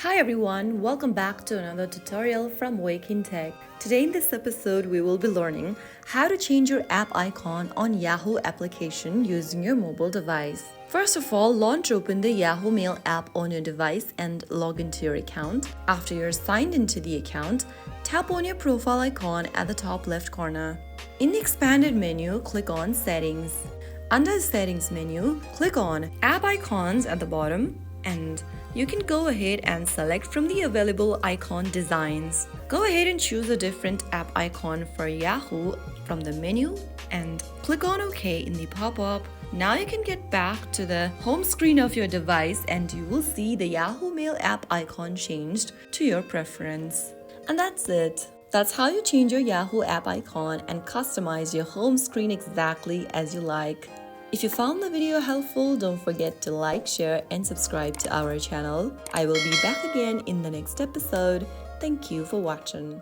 Hi everyone, welcome back to another tutorial from Wake&Tech. Today in this episode, we will be learning how to change your app icon on Yahoo application using your mobile device. First of all, launch open the Yahoo Mail app on your device and log into your account. After you're signed into the account, tap on your profile icon at the top left corner. In the expanded menu, click on Settings. Under the Settings menu, click on App Icons at the bottom, and you can go ahead and select from the available icon designs. Go ahead and choose a different app icon for Yahoo from the menu and click on OK in the pop-up. Now you can get back to the home screen of your device and you will see the Yahoo Mail app icon changed to your preference. And that's it. That's how you change your Yahoo app icon and customize your home screen exactly as you like. If you found the video helpful, don't forget to like, share, and subscribe to our channel. I will be back again in the next episode. Thank you for watching.